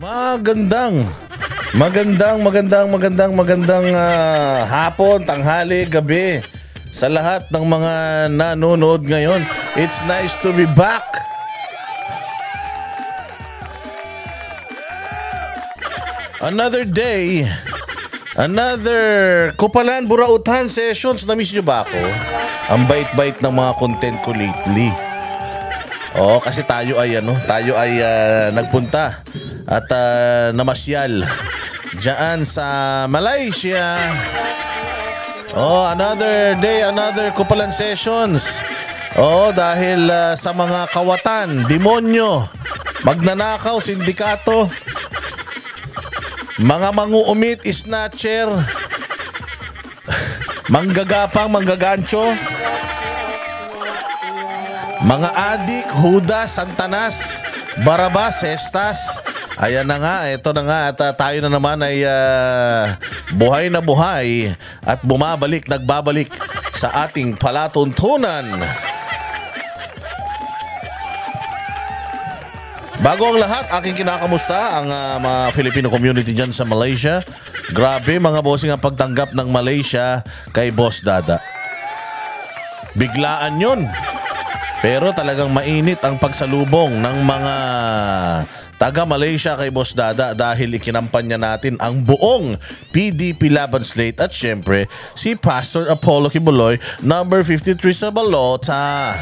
Magandang hapon, tanghali, gabi sa lahat ng mga nanonood ngayon. It's nice to be back. Another day, another Kupalan Burautan sessions. Na-miss nyo ba ako? Ang bait-bait ng mga content ko lately. Kasi tayo ay nagpunta at namasyal diyan sa Malaysia. Another day, another Kupalan sessions. Dahil sa mga kawatan, demonyo, magnanakaw, sindikato, mga manguumit, snatcher, manggagapang, manggagancho, mga adik, Judas, Santanas, Barabas, Hestas. Ayan na nga, ito na nga at tayo na naman ay buhay na buhay at nagbabalik sa ating palatuntunan. Bago ang lahat, aking kinakamusta ang mga Filipino community dyan sa Malaysia. Grabe mga bossing ang pagtanggap ng Malaysia kay Boss Dada. Biglaan yun. Pero talagang mainit ang pagsalubong ng mga taga-Malaysia kay Boss Dada dahil ikinampanya natin ang buong PDP Laban Slate at syempre si Pastor Apollo Kibuloy, number 53 sa balota.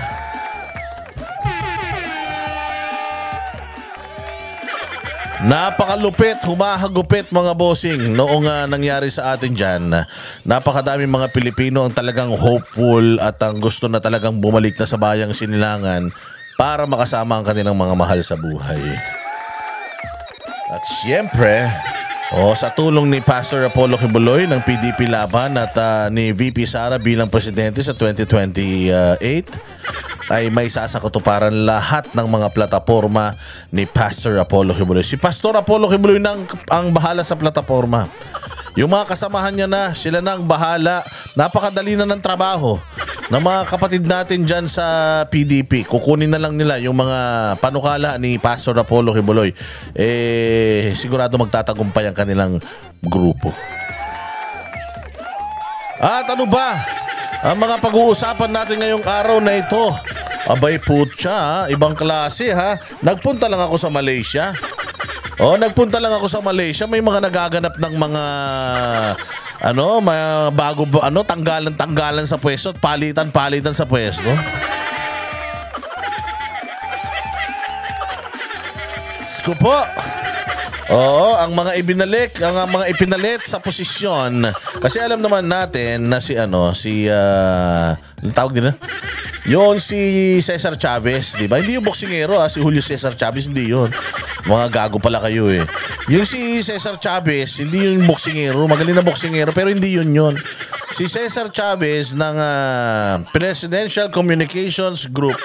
Napakalupit, humahagupit mga bossing noong nangyari sa atin dyan. Napakadaming mga Pilipino ang talagang hopeful at ang gusto na talagang bumalik na sa bayang sinilangan para makasama ang kanilang mga mahal sa buhay. At siyempre, sa tulong ni Pastor Apollo Kibuloy ng PDP Laban at ni VP Sara bilang presidente sa 2028, ay may sasakatuparan lahat ng mga plataforma ni Pastor Apollo Kibuloy. Si Pastor Apollo Kibuloy na ang bahala sa plataforma. Yung mga kasamahan niya na, sila na ang bahala. Napakadali na ng trabaho ng mga kapatid natin dyan sa PDP. Kukunin na lang nila yung mga panukala ni Pastor Apollo Kibuloy. Sigurado magtatagumpay ang kanilang grupo. At ano ba ang mga pag-uusapan natin ngayong araw na ito? Abay putya, ibang klase ha. Nagpunta lang ako sa Malaysia. May mga nagaganap ng mga tanggalan sa pwesto at palitan sa pwesto. Sko po. Ang mga ipinalit sa posisyon. Kasi alam naman natin na anong tawag din na? Yun si Cesar Chavez, di ba? Hindi yung boksingero si Julio Cesar Chavez, hindi yun. Mga gago pala kayo eh. Yung si Cesar Chavez, hindi yung boksingero, magaling na boksingero, pero hindi yun. Si Cesar Chavez ng Presidential Communications Group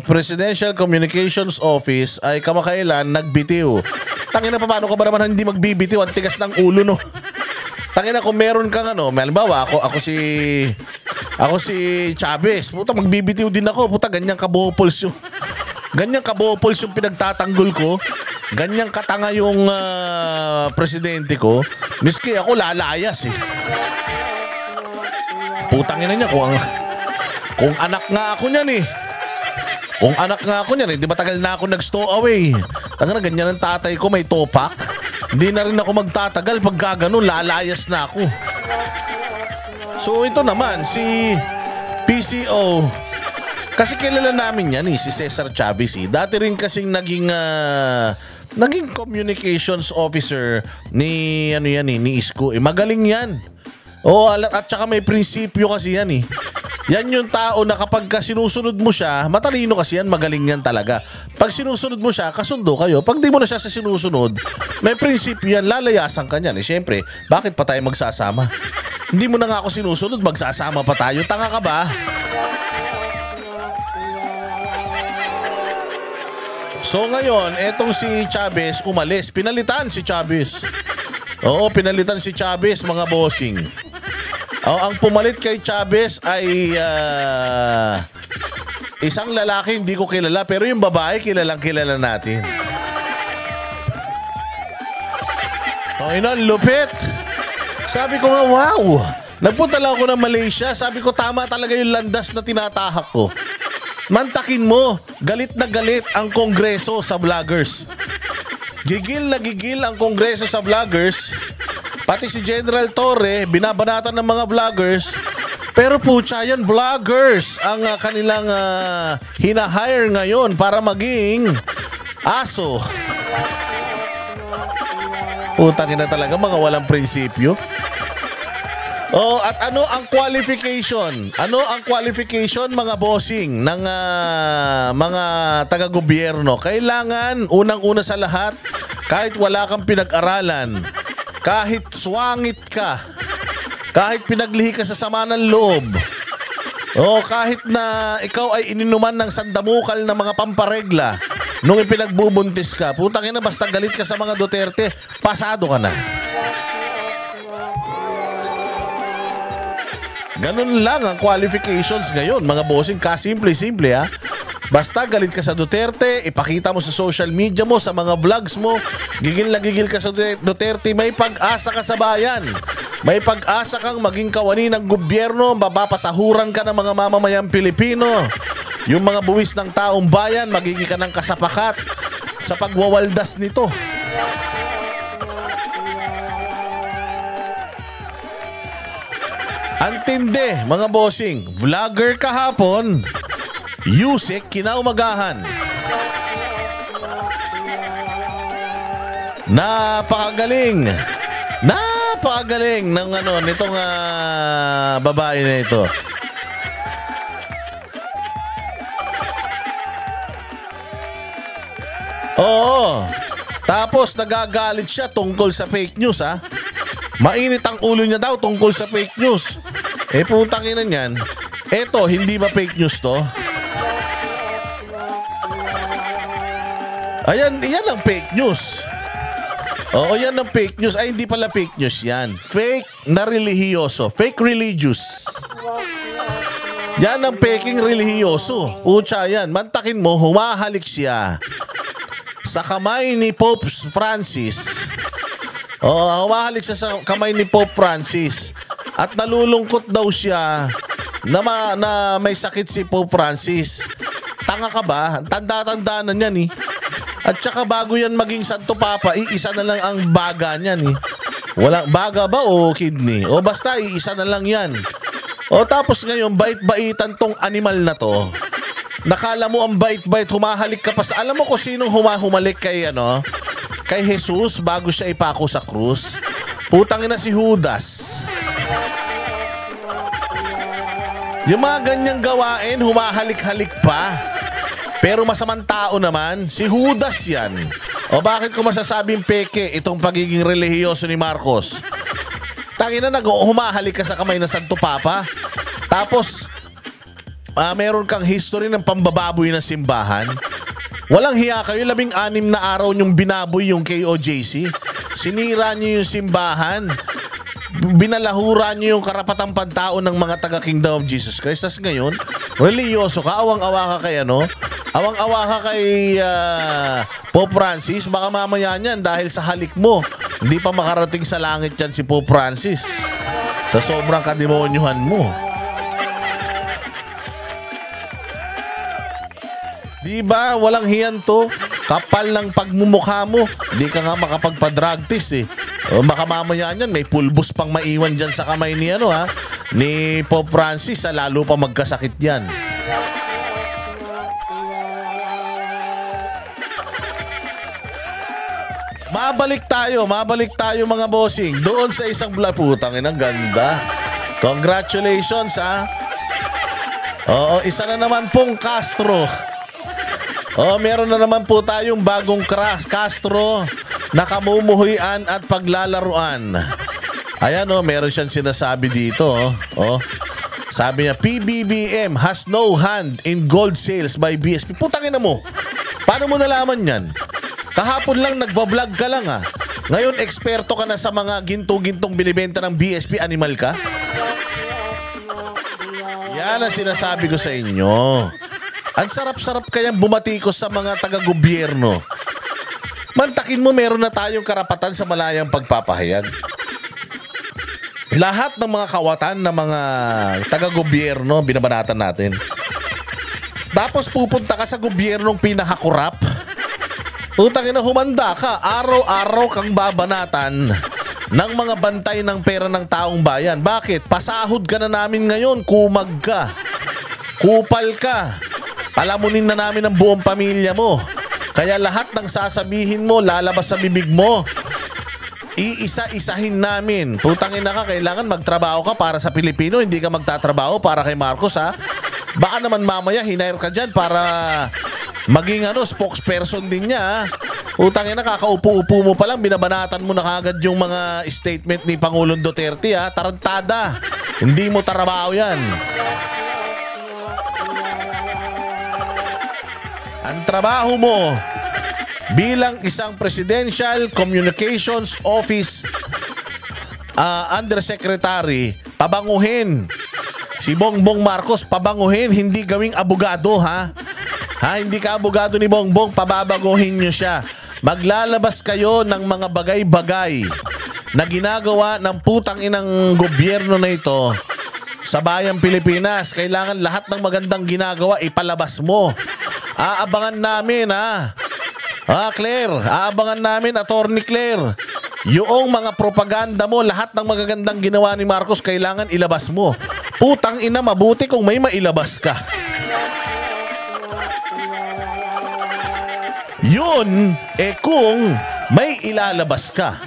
Presidential Communications Office ay kamakailan nagbitiw. Tangina, paano ka ba naman hindi magbibitiw? Ang tigas ng ulo, no? Tangina, kung meron kang halimbawa, ako si Chavez. Puta, magbibitiw din ako. Puta, ganyang kabopols yung pinagtatanggol ko. Ganyang katanga yung presidente ko. Miski ako lalayas eh. Putang ina niya kung anak nga ako niyan eh. Di matagal na ako nag-stow away. Tanga na, ganyan ang tatay ko, may topak. Hindi na rin ako magtatagal pag gaganon, lalayas na ako. So ito naman, si PCO. Kasi kilala namin yan si Cesar Chavez Dati rin kasing naging communications officer ni Isko. Magaling yan. At saka may prinsipyo kasi yan eh. Yan yung tao na kapag sinusunod mo siya, matalino kasi yan, magaling yan talaga. Pag sinusunod mo siya, kasundo kayo. Pag di mo na siya sa sinusunod, may prinsipyo yan, lalayasan ka niyan. Siyempre, bakit pa tayo magsasama? Hindi mo na nga ako sinusunod, magsasama pa tayo. Tanga ka ba? So ngayon, etong si Chavez umalis. Pinalitan si Chavez. Pinalitan si Chavez, mga bossing. Ang pumalit kay Chavez ay isang lalaki hindi ko kilala, pero yung babae kilala natin. Ina, lupit. Sabi ko nga, wow. Nagpunta lang ako ng Malaysia. Sabi ko, tama talaga yung landas na tinatahak ko. Mantakin mo, galit na galit ang Kongreso sa vloggers. Gigil na gigil ang Kongreso sa vloggers. Pati si General Torre, binabanatan ng mga vloggers. Pero putya yan, vloggers ang kanilang hinahire ngayon para maging aso. Putang ina talaga, mga walang prinsipyo. Oh, at ano ang qualification? Ano ang qualification, mga bossing, ng mga taga-gobyerno? Kailangan, unang-una sa lahat, kahit wala kang pinag-aralan, kahit swangit ka, kahit pinaglihi ka sa sama ng loob, o kahit na ikaw ay ininuman ng sandamukal na mga pamparegla nung ipinagbubuntis ka, putang ina, basta galit ka sa mga Duterte, pasado ka na. Ganun lang ang qualifications ngayon, mga bossing. Kasimple-simple, ha. Basta galit ka sa Duterte, ipakita mo sa social media mo, sa mga vlogs mo, gigil na gigil ka sa Duterte, may pag-asa ka sa bayan. May pag-asa kang maging kawani ng gobyerno, mapapasahuran ka ng mga mamamayang Pilipino. Yung mga buwis ng taong bayan, magiging ka ng kasapakat sa pagwawaldas nito. Antindi, mga bossing. Vlogger kahapon, Yusek kinaumagahan. Napakagaling. Napakagaling ng nitong babae na ito. Oo. Tapos nagagalit siya tungkol sa fake news, ha. Mainit ang ulo niya daw tungkol sa fake news. Putang ina niyan. Eto, hindi ba fake news to? Ayan, yan ang fake news. Oo, yan ang fake news. Ay, hindi pala fake news yan. Fake na relihiyoso. Fake religious. Yan ang peking relihiyoso. Pucha yan. Mantakin mo, humahalik siya sa kamay ni Pope Francis. Humahalik siya sa kamay ni Pope Francis. At nalulungkot daw siya na may sakit si Pope Francis. Tanga ka ba? Tanda-tanda na niyan, eh. At saka bago yan maging Santo Papa, iisa na lang ang baga niyan, eh. Walang baga ba o kidney? O basta iisa na lang yan. O tapos ngayon, bait-baitan tong animal na to. Nakala mo ang bait-bait, humahalik ka pa sa... Alam mo kung sinong humahumalik kay kay Jesus bago siya ipako sa krus? Putang ina, si Judas. Yung mga ganyang gawain, humahalik-halik pa. Pero masamang tao naman, si Judas yan. O bakit ko masasabing peke itong pagiging relihiyoso ni Marcos? Tangina, humahalik ka sa kamay ng Santo Papa. Tapos, meron kang history ng pambababoy ng simbahan. Walang hiya kayo, 16 na araw niyong binaboy yung KOJC. Sinira niyo yung simbahan. Binalahura niyo yung karapatang pantao ng mga taga-Kingdom of Jesus Christ. Tas ngayon, reliyoso ka, awang-awa ka kay awang-awa ka kay Pope Francis. Baka mamaya niyan dahil sa halik mo, hindi pa makarating sa langit yan si Pope Francis. Sa sobrang kademonyuhan mo. Diba? Walang hiyan to. Kapal ng pagmumukha mo. Hindi ka nga makapagpa-drug test, eh. O baka mamaya niyan, may pulbos pang maiwan dyan sa kamay ni ni Pope Francis, lalo pa magkasakit yan. Mabalik tayo mga bossing. Doon sa isang putang ina, ganda. Congratulations, ha. Oo, isa na naman pong Castro. Meron na naman po tayong bagong Castro na kamumuhuyan at paglalaruan. Ayan, meron siyang sinasabi dito. Sabi niya, PBBM has no hand in gold sales by BSP. Putangin na mo. Paano mo nalaman yan? Kahapon lang nagbablog ka lang, ha. Ngayon, eksperto ka na sa mga ginto-gintong binibenta ng BSP. Animal ka? Yan ang sinasabi ko sa inyo. Ang sarap-sarap kayang bumatikos sa mga taga-gobyerno. Mantakin mo, meron na tayong karapatan sa malayang pagpapahayag. Lahat ng mga kawatan ng mga taga-gobyerno, binabanatan natin. Tapos pupunta ka sa gobyernong pinakakurap. Utang ina, humanda ka. Araw-araw kang babanatan ng mga bantay ng pera ng taong bayan. Bakit? Pasahod ka na namin ngayon. Kumag ka. Kupal ka. Palamunin na namin ang buong pamilya mo. Kaya lahat ng sasabihin mo, lalabas sa bibig mo. Iisa-isahin namin. Putang ina ka, kailangan magtrabaho ka para sa Pilipino. Hindi ka magtatrabaho para kay Marcos, ha? Baka naman mamaya hinire ka dyan para maging spokesperson din niya, ha? Putang ina, kakaupo-upo mo pa lang, binabanatan mo na kagad yung mga statement ni Pangulong Duterte, ha? Tarantada. Hindi mo trabaho yan. Ang trabaho mo bilang isang Presidential Communications Office Undersecretary, pabanguhin si Bongbong Marcos, pabanguhin, hindi gawing abogado, ha? Hindi ka abogado ni Bongbong, pababaguhin nyo siya. Maglalabas kayo ng mga bagay-bagay na ginagawa ng putang inang gobyerno na ito sa bayang Pilipinas. Kailangan lahat ng magandang ginagawa ipalabas mo. Aabangan namin, ha? Claire, aabangan namin, Attorney Claire. Yung mga propaganda mo, lahat ng magagandang ginawa ni Marcos, kailangan ilabas mo. Putang ina, mabuti kung may mailabas ka. Yun, kung may ilalabas ka.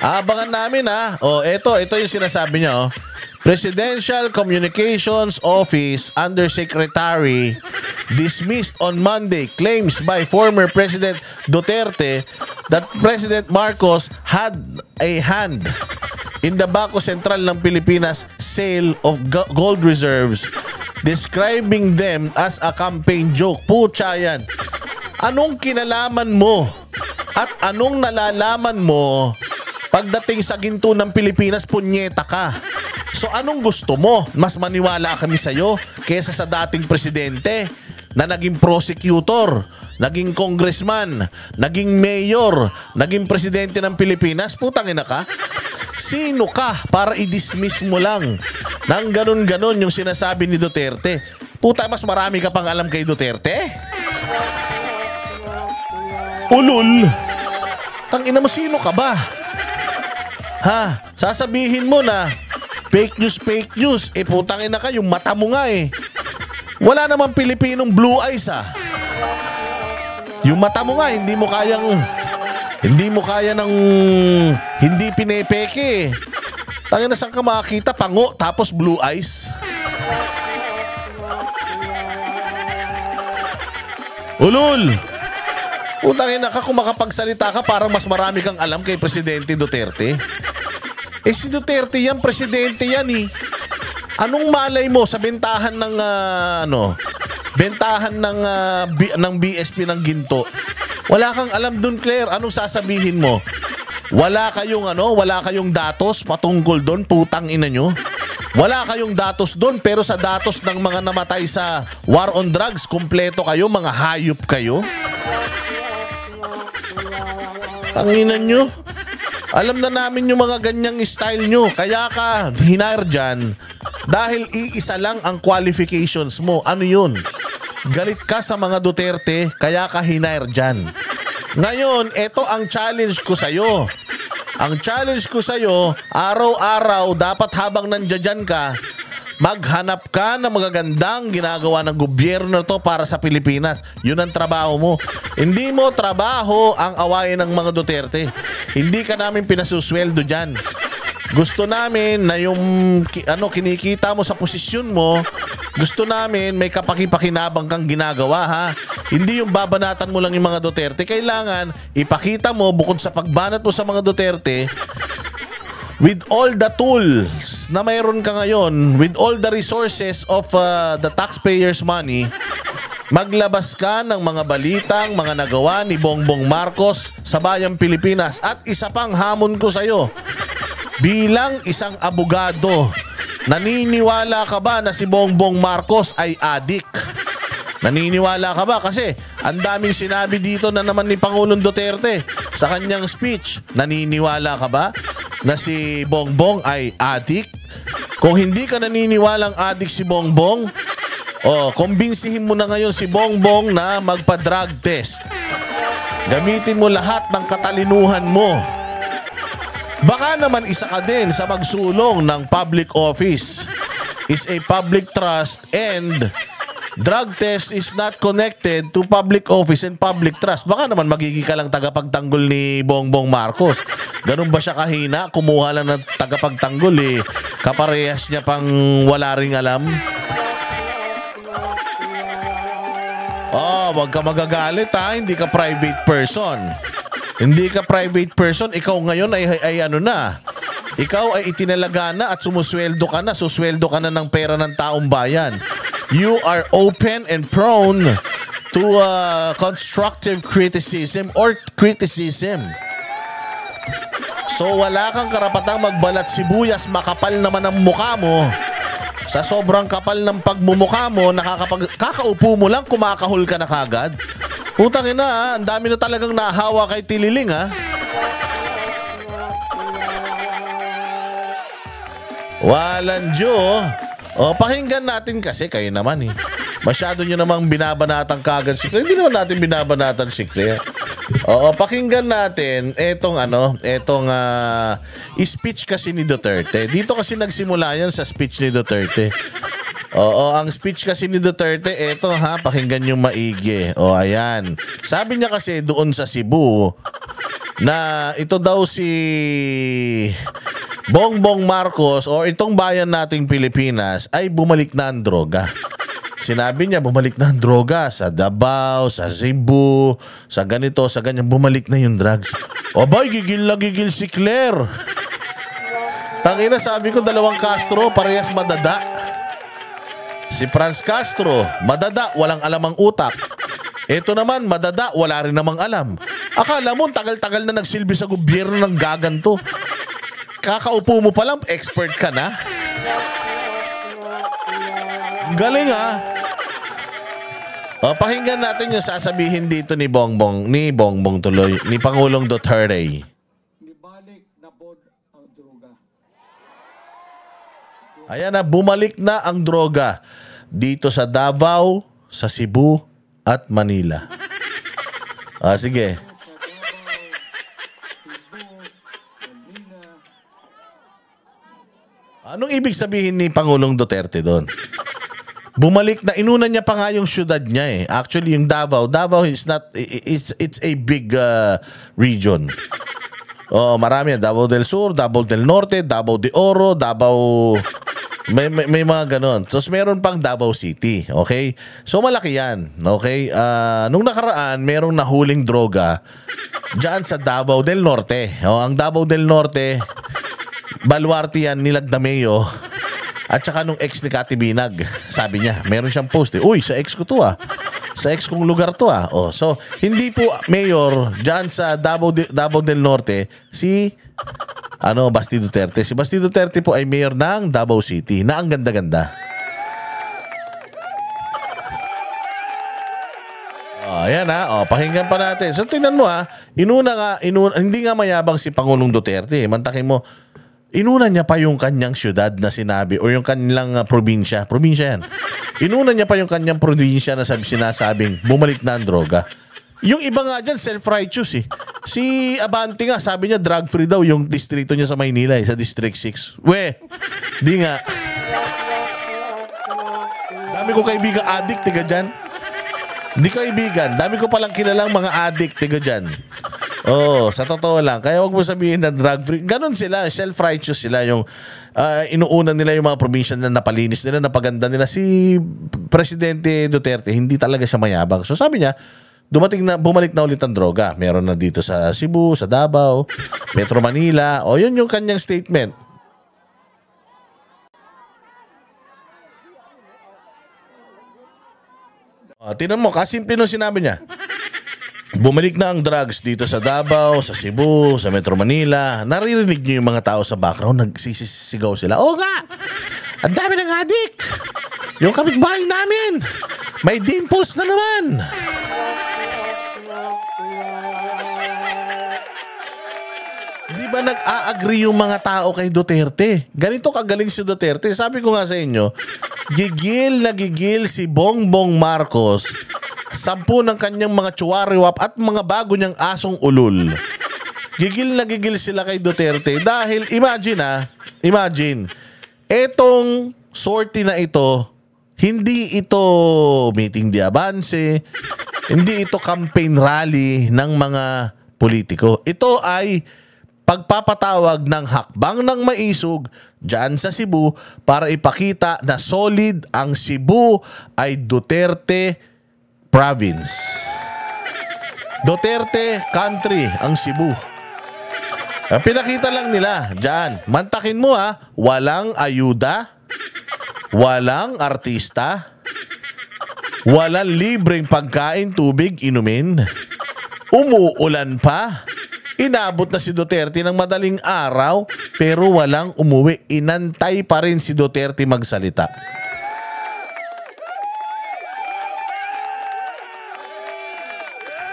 Aabangan namin, ha? Ito yung sinasabi niya, Presidential Communications Office Undersecretary dismissed on Monday claims by former President Duterte that President Marcos had a hand in the Bangko Sentral ng Pilipinas sale of gold reserves, describing them as a campaign joke. Pucha yan. Anong kinalaman mo at anong nalalaman mo pagdating sa ginto ng Pilipinas? Punyeta ka. So anong gusto mo? Mas maniwala kami sa'yo kesa sa dating presidente na naging prosecutor, naging congressman, naging mayor, naging presidente ng Pilipinas? Putang ina ka. Sino ka para i-dismiss mo lang nang ganun-ganun yung sinasabi ni Duterte? Puta, mas marami ka pang alam kay Duterte? Ulul. Tangina mo, sino ka ba? Sasabihin mo na fake news. Putang ina ka, yung mata mo nga wala namang Pilipinong blue eyes, Yung mata mo nga, hindi mo kaya ng hindi pinepeke. Tangina, saan ka makakita? Pango, tapos blue eyes. Ulul. Putang ina ka, kung makapagsalita ka, parang mas marami kang alam kay Presidente Duterte. Si Duterte yan, presidente yan Anong malay mo sa bentahan ng bentahan ng BSP ng ginto? Wala kang alam dun, Claire. Anong sasabihin mo? Wala kayong datos patungkol doon, putang ina nyo. Wala kayong datos doon, pero sa datos ng mga namatay sa war on drugs, kumpleto kayo, mga hayop kayo. Tanginan nyo. Alam na namin yung mga ganyang style nyo. Kaya ka hinire dyan dahil iisa lang ang qualifications mo. Ano yun? Galit ka sa mga Duterte, kaya ka hinire dyan. Ngayon, ito ang challenge ko sa'yo. Ang challenge ko sa'yo, araw-araw, dapat habang nandiyan ka, maghanap ka ng magagandang ginagawa ng gobyerno to para sa Pilipinas. Yun ang trabaho mo. Hindi mo trabaho ang awayin ng mga Duterte. Hindi ka namin pinasusweldo dyan. Gusto namin na yung kinikita mo sa posisyon mo, gusto namin may kapakipakinabang kang ginagawa, ha? Hindi yung babanatan mo lang yung mga Duterte. Kailangan ipakita mo, bukod sa pagbanat mo sa mga Duterte, with all the tools na mayroon ka ngayon, with all the resources of the taxpayers' money, maglabas ka ng mga balitang, mga nagawa ni Bongbong Marcos sa bayang Pilipinas. At isa pang hamon ko sa'yo, bilang isang abogado, naniniwala ka ba na si Bongbong Marcos ay adik? Naniniwala ka ba? Kasi ang daming sinabi dito na naman ni Pangulong Duterte sa kanyang speech. Naniniwala ka ba na si Bongbong ay addict? Kung hindi ka naniniwalang addict si Bongbong, kumbinsihin mo na ngayon si Bongbong na magpa-drug test. Gamitin mo lahat ng katalinuhan mo. Baka naman isa ka din sa magsulong ng public office. Is a public trust and drug test is not connected to public office and public trust. Baka naman magiging ka lang tagapagtanggol ni Bongbong Marcos. Ganun ba siya kahina? Kumuha lang ng tagapagtanggol eh. Kaparehas niya pang wala ring alam. Wag ka magagalit ha. Hindi ka private person. Hindi ka private person. Ikaw ngayon ay ano na. Ikaw ay itinalaga na at sumusweldo ka na. Susweldo ka na ng pera ng taong bayan. You are open and prone to constructive criticism or criticism. So wala kang karapatang magbalat sibuyas, makapal naman ang mukha mo. Sa sobrang kapal ng pagmumukha mo, kakaupo mo lang, kumakahol ka na kagad. Putang ina, ang dami na talagang nahawa kay Tililing ha. Walang Diyo. Pakinggan natin kasi kayo naman eh. Masyado nyo namang binabanatang kagad si Claire. Hindi naman natin binabanatan si Claire. Pakinggan natin etong speech kasi ni Duterte. Dito kasi nagsimula yan sa speech ni Duterte. Ang speech kasi ni Duterte, eto ha, pakinggan yung maigi. Ayan. Sabi niya kasi doon sa Cebu na ito daw si Bongbong Marcos o itong bayan nating Pilipinas ay bumalik na ang droga. Sinabi niya, bumalik na ang droga sa Davao, sa Cebu, sa ganito, sa ganyan. Bumalik na yung drugs. Abay, gigil na gigil si Claire. Tangina, sabi ko, dalawang Castro, parehas madada. Si Franz Castro, madada, walang alam ang utak. Ito naman, madada, wala rin namang alam. Akala mo, tagal-tagal na nagsilbi sa gobyerno ng gaganto. Kakaupo mo pa lang, expert ka na. Galing ha. Pakinggan natin yung sasabihin dito ni Bongbong tuloy, ni Pangulong Duterte. Bumalik na po ang droga. Ayan na, bumalik na ang droga dito sa Davao, sa Cebu at Manila. Sige. Anong ibig sabihin ni Pangulong Duterte doon? Bumalik na, inuna niya pa nga yung syudad niya eh. Actually, yung Davao is not, it's a big region. Marami yan. Davao del Sur, Davao del Norte, Davao de Oro, Davao, may mga ganon. Tapos meron pang Davao City, okay? So malaki yan, okay? Nung nakaraan, merong nahuling droga dyan sa Davao del Norte. Ang Davao del Norte, Baluarte yan, Nilagdameo. At saka nung ex ni Kati Binag, sabi niya, meron siyang post eh. Uy, sa ex ko to ah. Sa ex kong lugar to ah. So, hindi po mayor dyan sa Davao del Norte si Basti Duterte. Si Basti Duterte po ay mayor ng Davao City na ang ganda-ganda. Ayan ha. Pakinggan pa natin. So, tingnan mo ha. Hindi nga mayabang si Pangulong Duterte. Mantakin mo. Inuna niya pa yung kanyang syudad na sinabi o yung kanilang probinsya. Probinsya yan. Inuna niya pa yung kanyang probinsya na sinasabing bumalik na ang droga. Yung iba nga dyan, self-righteous eh. Si Abante nga, sabi niya drug-free daw yung distrito niya sa Maynila sa District 6. Di nga. Dami ko kaibigan addict, tiga dyan. Hindi kaibigan. Dami ko palang kilalang mga addict, tiga dyan. Sa totoo lang. Kaya wag mo sabihin na drug-free. Ganon sila. Self-righteous sila. Yung inuuna nila yung mga probinsya na napalinis nila, napaganda nila. Si Presidente Duterte, hindi talaga siya mayabang. So sabi niya, bumalik na ulit ang droga. Meron na dito sa Cebu, sa Davao, Metro Manila. Yun yung kanyang statement. Tinan mo, kasimple nung sinabi niya. Bumalik na ang drugs dito sa Davao, sa Cebu, sa Metro Manila. Naririnig niyo yung mga tao sa background, nagsisigaw sila. Oo nga! Ang dami ng adik! Yung kapitbahay namin! May dimples na naman. Di ba nag-a-agree yung mga tao kay Duterte? Ganito kagaling si Duterte. Sabi ko nga sa inyo, gigil na gigil si Bongbong Marcos, 10 ng kanyang mga tsuwariwap at mga bago niyang asong ulul. Gigil na gigil sila kay Duterte dahil imagine, etong sortie na ito, hindi ito meeting de avance, hindi ito campaign rally ng mga politiko. Ito ay pagpapatawag ng hakbang ng maisog dyan sa Cebu para ipakita na solid ang Cebu ay Duterte province. Duterte country ang Cebu. Pinakita lang nila dyan. Mantakin mo walang ayuda, walang artista, walang libreng pagkain, tubig, inumin. Umuulan pa. Inabot na si Duterte ng madaling araw pero walang umuwi. Inantay pa rin si Duterte magsalita.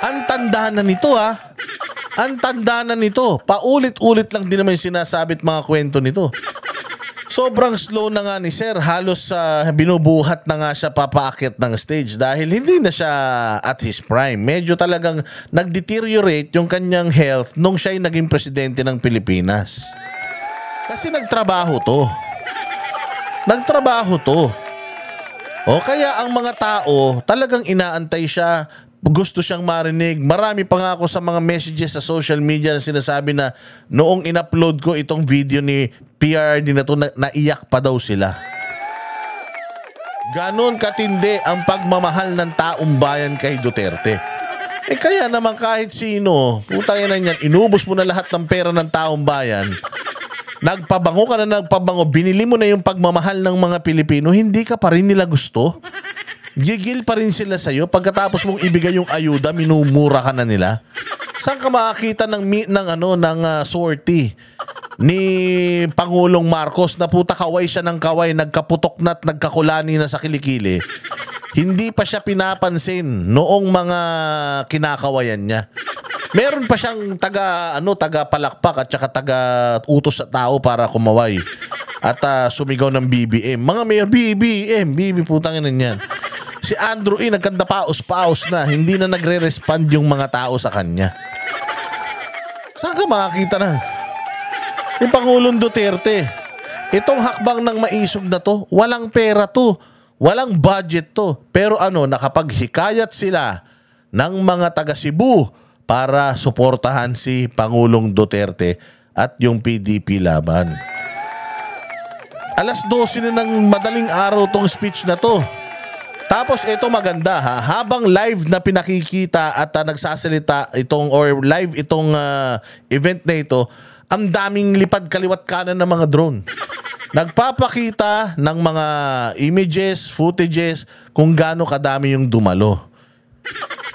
Ang tanda na nito Ang tanda na nito. Paulit-ulit lang din naman yung sinasabit mga kwento nito. Sobrang slow na nga ni Sir. Halos binubuhat na nga siya papaakit ng stage dahil hindi na siya at his prime. Medyo talagang nag-deteriorate yung kanyang health nung siya'y naging presidente ng Pilipinas. Kasi nagtrabaho to. O kaya ang mga tao talagang inaantay siya. Gusto siyang marinig. Marami pa nga ako sa mga messages sa social media na sinasabi na noong in-upload ko itong video ni PRD na to, naiyak pa daw sila. Ganon katindi ang pagmamahal ng taong bayan kay Duterte. Kaya naman kahit sino, putang ina niyan, inubos mo na lahat ng pera ng taong bayan, nagpabango ka na binili mo na yung pagmamahal ng mga Pilipino, hindi ka pa rin nila gusto. Gigil pa rin sila sa'yo pagkatapos mong ibigay yung ayuda, minumura ka na nila. Saan ka makakita ng sortie ni Pangulong Marcos na puta kaway siya ng kaway, nagkaputok na at nagkakulani na sa kilikili? Hindi pa siya pinapansin noong mga kinakawayan niya. Meron pa siyang taga palakpak at saka taga utos sa tao para kumaway at sumigaw ng BBM. Mga mayor, BBM, putang ina niyan. Si Andrew nagkanda paos na, hindi na nagre-respond yung mga tao sa kanya. Saan ka makakita na? Yung Pangulong Duterte, itong hakbang ng maisog na to, walang pera to, walang budget to. Pero nakapaghikayat sila ng mga taga Cebu para suportahan si Pangulong Duterte at yung PDP laban. 12:00 na ng madaling araw tong speech na to. Tapos ito maganda habang live na pinakikita at nagsasalita itong event na ito, ang daming lipad kaliwat kanan ng mga drone. Nagpapakita ng mga images, footages kung gaano kadami yung dumalo.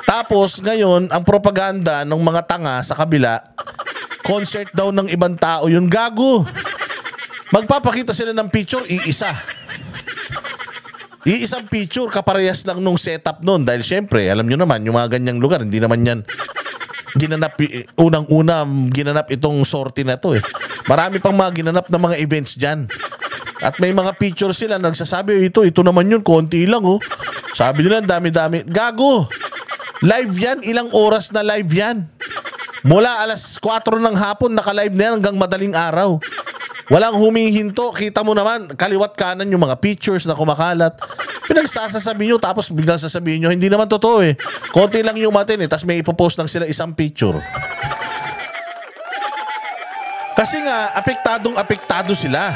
Tapos ngayon, ang propaganda ng mga tanga sa kabila, concert daw ng ibang tao, yun gago. Magpapakita sila ng picture, Iisang picture, kaparehas lang nung setup nun. Dahil syempre, alam nyo naman, yung mga ganyang lugar, hindi naman yan ginanap, ginanap itong sortie na to . Marami pang mga ginanap na mga events dyan. At may mga picture sila, nagsasabi, ito naman yun, konti lang . Sabi nila, dami-dami. Gago! Live yan, ilang oras na live yan. Mula 4:00 ng hapon, naka-live na yan hanggang madaling araw. Walang humihinto. Kita mo naman, kaliwat kanan yung mga pictures na kumakalat. Pinagsasasabi nyo, tapos biglang sasabihin nyo, hindi naman totoo . Konti lang yung matin tapos may ipopost lang sila isang picture. Kasi nga, apektado sila.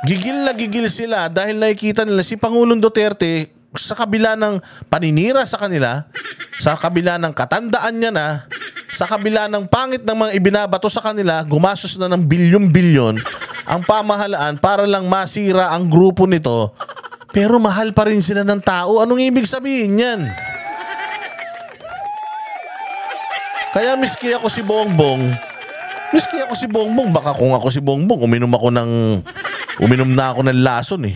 Gigil na gigil sila dahil nakikita nila si Pangulong Duterte sa kabila ng paninira sa kanila, sa kabila ng katandaan niya na, sa kabila ng pangit ng mga ibinabato sa kanila, gumastos na ng bilyon-bilyon ang pamahalaan para lang masira ang grupo nito, pero mahal pa rin sila ng tao. Anong ibig sabihin yan? Kaya miski ako si Bongbong, baka kung ako si Bongbong, uminom na ako ng lason .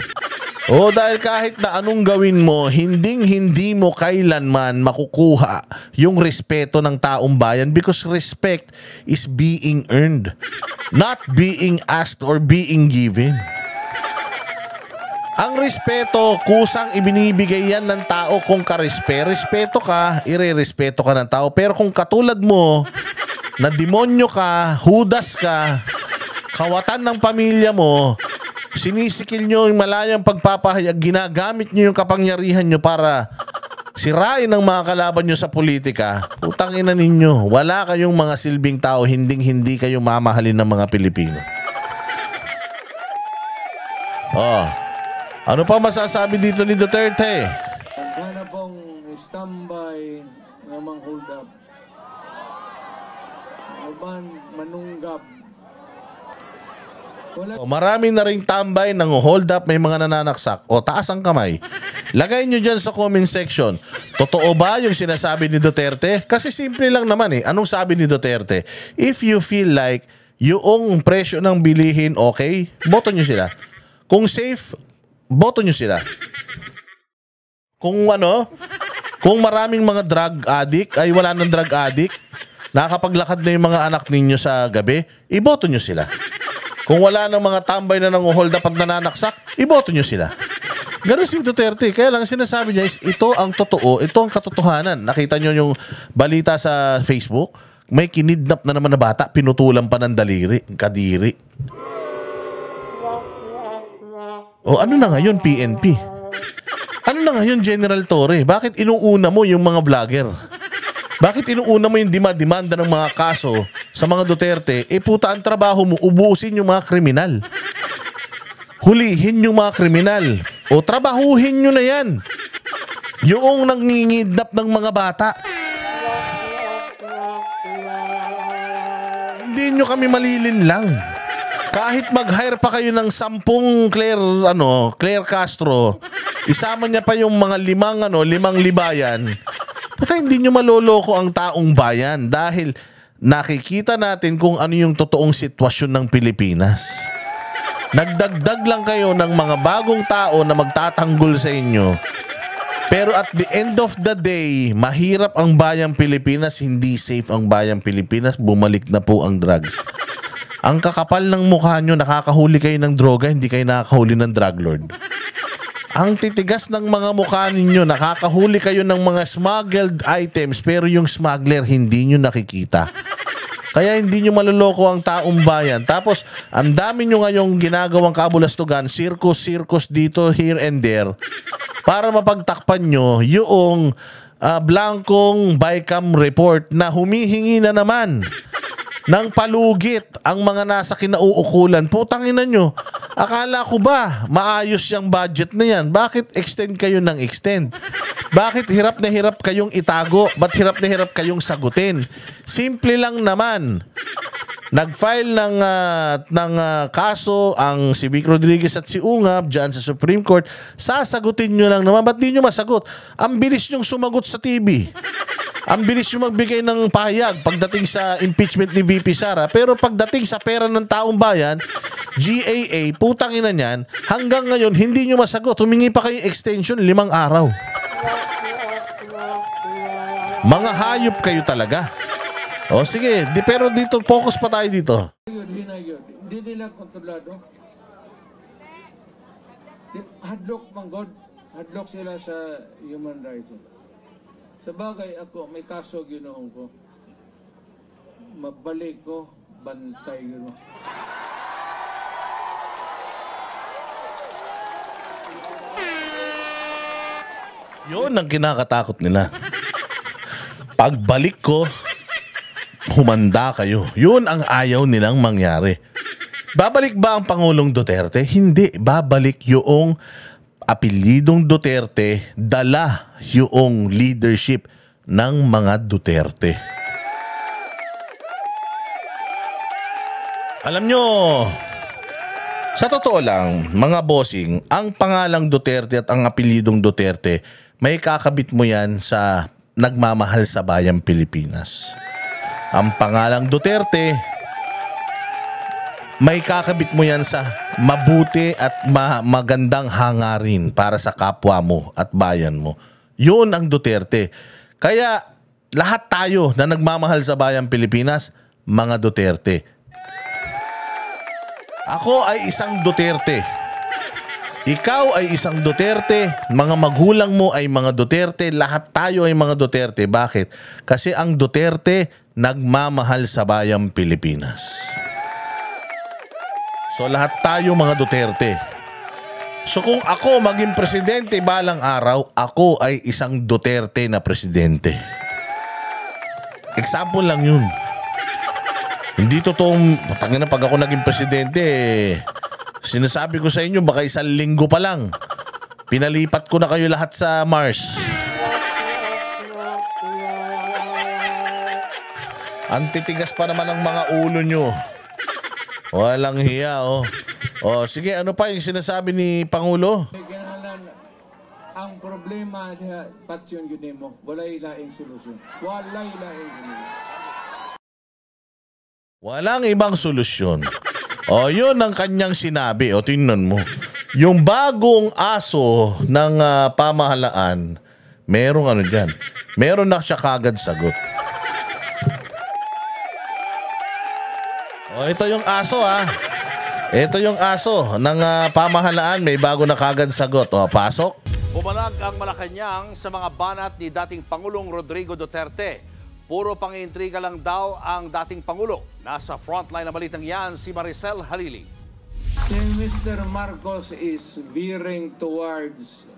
O dahil kahit na anong gawin mo, hindi mo kailanman makukuha yung respeto ng taong bayan because respect is being earned, not being asked or being given. Ang respeto, kusang ibinibigay yan ng tao kung respeto ka, irerespeto ka ng tao. Pero kung katulad mo, na demonyo ka, hudas ka, kawatan ng pamilya mo, sinisikil nyo yung malayang pagpapahayag, ginagamit nyo yung kapangyarihan nyo para sirain ang mga kalaban nyo sa politika, putang ina ninyo, wala kayong mga silbing tao, hindi kayo mamahalin ng mga Pilipino. Ano pa masasabi dito ni Duterte? Wala pong standby ng mga hold up. Uban manunggab. Marami na ring tambay ng hold up, may mga nananaksak. Taas ang kamay. Lagay nyo dyan sa comment section. Totoo ba yung sinasabi ni Duterte? Kasi simple lang naman eh. Anong sabi ni Duterte? If you feel like yung presyo ng bilihin okay, boto nyo sila. Kung safe, boto nyo sila. Kung maraming mga drug addict, ay wala ng drug addict, nakapaglakad na yung mga anak ninyo sa gabi, iboto nyo sila. Kung wala ng mga tambay na nang-hold up pag nananaksak, iboto nyo sila. Ganun si Duterte. Kaya lang sinasabi niya is ito ang totoo, ito ang katotohanan. Nakita nyo yung balita sa Facebook? May kinidnap na naman na bata, pinutulan pa ng kadiri. Ano na ngayon, PNP? Ano na ngayon, General Torre? Bakit inuuna mo yung mga vlogger? Bakit inuuna mo yung demanda ng mga kaso sa mga Duterte? Puta, ang trabaho mo, ubusin yung mga kriminal. Hulihin yung mga kriminal. Trabahuhin nyo na yan. Yung nangingidnap ng mga bata. Hindi nyo kami malilin lang. Kahit mag-hire pa kayo ng 10 Claire Castro, isama niya pa yung mga 5 libayan, puta, hindi nyo maloloko ang taong bayan dahil nakikita natin kung ano yung totoong sitwasyon ng Pilipinas. Nagdagdag lang kayo ng mga bagong tao na magtatanggol sa inyo. Pero at the end of the day, mahirap ang bayang Pilipinas, hindi safe ang bayang Pilipinas, bumalik na po ang drugs. Ang kakapal ng mukha nyo, nakakahuli kayo ng droga, hindi kayo nakakahuli ng drug lord. Ang titigas ng mga mukha ninyo, nakakahuli kayo ng mga smuggled items, pero yung smuggler hindi nyo nakikita. Kaya hindi nyo maloloko ang taong bayan. Tapos, ang dami nyo ngayong ginagawang kabulastugan, circus dito, here and there, para mapagtakpan nyo yung blankong BICAM report na humihingi na naman ng palugit ang mga nasa kinauukulan. Putang ina nyo, akala ko ba maayos yung budget na yan? Bakit extend kayo ng extend? Bakit hirap na hirap kayong itago? Ba't hirap na hirap kayong sagutin? Simple lang naman. Nag-file ng kaso ang si Vic Rodriguez at si Ungab dyan sa Supreme Court. Sasagutin nyo lang naman. Ba't di nyo masagot? Ang bilis nyong sumagot sa TV. Ang bilis yung magbigay ng pahayag pagdating sa impeachment ni VP Sara. Pero pagdating sa pera ng taong bayan, GAA, putang ina niyan, hanggang ngayon, hindi nyo masagot. Humingi pa kayo extension, 5 araw. Mga hayop kayo talaga. Sige, pero dito, focus pa tayo dito. Hindi nila kontrolado. Hadlock, manggod. Hadlock sila sa human rights. Sa bagay ako, may kaso ginoon ko. Mabalik ko, bantay ginoon. Yun ang kinakatakot nila. Pagbalik ko, humanda kayo. Yun ang ayaw nilang mangyari. Babalik ba ang Pangulong Duterte? Hindi. Babalik yung apelidong Duterte, dala yung leadership ng mga Duterte. Alam nyo, sa totoo lang, mga bossing, ang pangalang Duterte at ang apelidong Duterte, may kakabit mo yan sa nagmamahal sa bayang Pilipinas. Ang pangalang Duterte, may kakabit mo yan sa mabuti at magandang hangarin para sa kapwa mo at bayan mo. Yun ang Duterte. Kaya lahat tayo na nagmamahal sa bayang Pilipinas, mga Duterte. Ako ay isang Duterte. Ikaw ay isang Duterte. Mga magulang mo ay mga Duterte. Lahat tayo ay mga Duterte. Bakit? Kasi ang Duterte nagmamahal sa bayang Pilipinas. So lahat tayo mga Duterte. So kung ako maging presidente balang araw, ako ay isang Duterte na presidente. Example lang yun. Hindi totoong, tangina pag ako naging presidente, sinasabi ko sa inyo, baka 1 linggo pa lang, pinalipat ko na kayo lahat sa Mars. Ang titigas pa naman ng mga ulo nyo. Walang hiya, oh. Oh, sige, ano pa yung sinasabi ni Pangulo? Kinahalan, ang problema niya, patyon yun mo, walay laing solusyon. Walay laing solusyon. Walang ibang solusyon. O, yun ang kanyang sinabi. O, tingnan mo. Yung bagong aso ng pamahalaan, merong ano dyan. Meron na siya kagad sagot. O, ito yung aso ha. Ito yung aso ng pamahalaan. May bago na kagad sagot. O, pasok. Bumalag ang Malacanang sa mga banat ni dating Pangulong Rodrigo Duterte. Puro pang-intriga lang daw ang dating Pangulo. Nasa frontline na balitang yan si Maricel Halili. Si Mr. Marcos is veering towards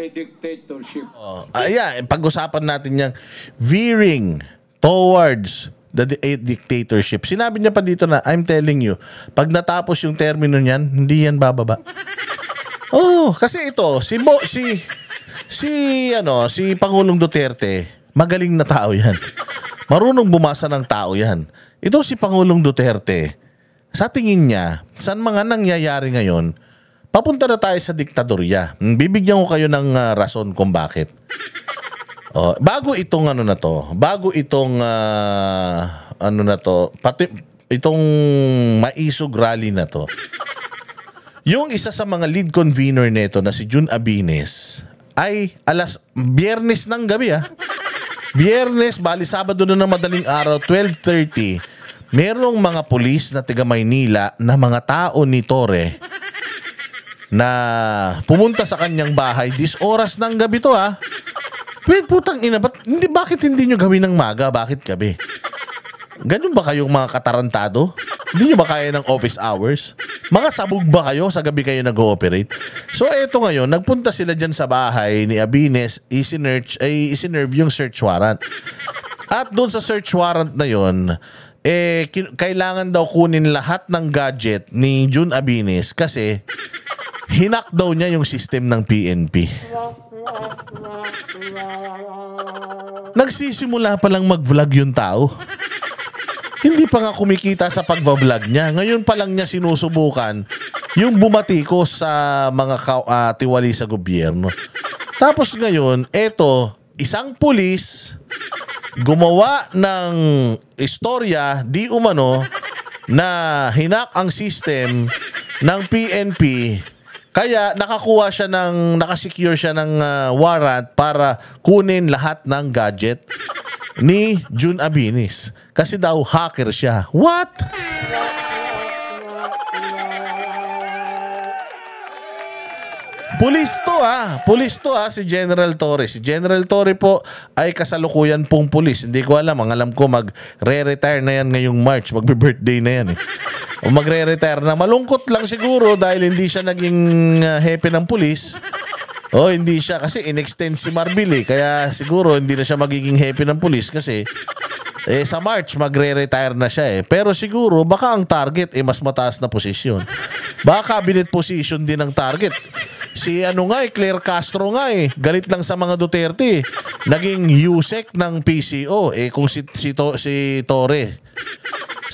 a dictatorship. Ayan, pag-usapan natin yung veering towards the dictatorship. Sinabi niya pa dito na, I'm telling you, pag natapos yung termino niyan, hindi yan bababa. Oh, kasi ito, si Pangulong Duterte, magaling na tao yan. Marunong bumasa ng tao yan. Ito si Pangulong Duterte, sa tingin niya, saan mga nangyayari ngayon, papunta na tayo sa diktadorya. Bibigyan ko kayo ng rason kung bakit. Oh, bago itong pati itong maisog rally na to. Yung isa sa mga lead convener nito na si Jun Abines ay Biyernes ng gabi Biyernes, bali Sabado na ng madaling araw, 12:30, merong mga pulis na taga Maynila na mga tao ni Torre na pumunta sa kanyang bahay, 10 oras ng gabi to Wait, putang ina, bakit hindi nyo gawin ng maga? Bakit gabi? Ganun ba kayong mga katarantado? Hindi nyo ba kaya ng office hours? Mga sabog ba kayo? Sa gabi kayo nag-ooperate? So eto ngayon, nagpunta sila dyan sa bahay ni Abines, isinerve yung search warrant. At doon sa search warrant na yon, kailangan daw kunin lahat ng gadget ni Jun Abines kasi hinak daw niya yung system ng PNP. Nagsisimula pa lang mag-vlog yung tao. Hindi pa nga kumikita sa pag-vlog niya. Ngayon pa lang niya sinusubukan yung bumatikos sa mga tiwali sa gobyerno. Tapos ngayon, isang pulis gumawa ng istorya di umano na hinak ang system ng PNP. Kaya nakasecure siya ng warrant para kunin lahat ng gadget ni Jun Abines. Kasi daw hacker siya. What? Pulis to si General Torre. Si General Torre po ay kasalukuyan pong pulis. Hindi ko alam. Ang alam ko magre-retire na yan ngayong March. Magbe-birthday na yan O magre-retire na. Malungkot lang siguro dahil hindi siya naging hepe ng pulis. O hindi siya kasi in-extend si Marbil Kaya siguro hindi na siya magiging hepe ng pulis kasi sa March magre-retire na siya Pero siguro baka ang target mas mataas na posisyon. Baka cabinet position din ang target. Si Claire Castro galit lang sa mga Duterte. Naging USEC ng PCO kung si Torre.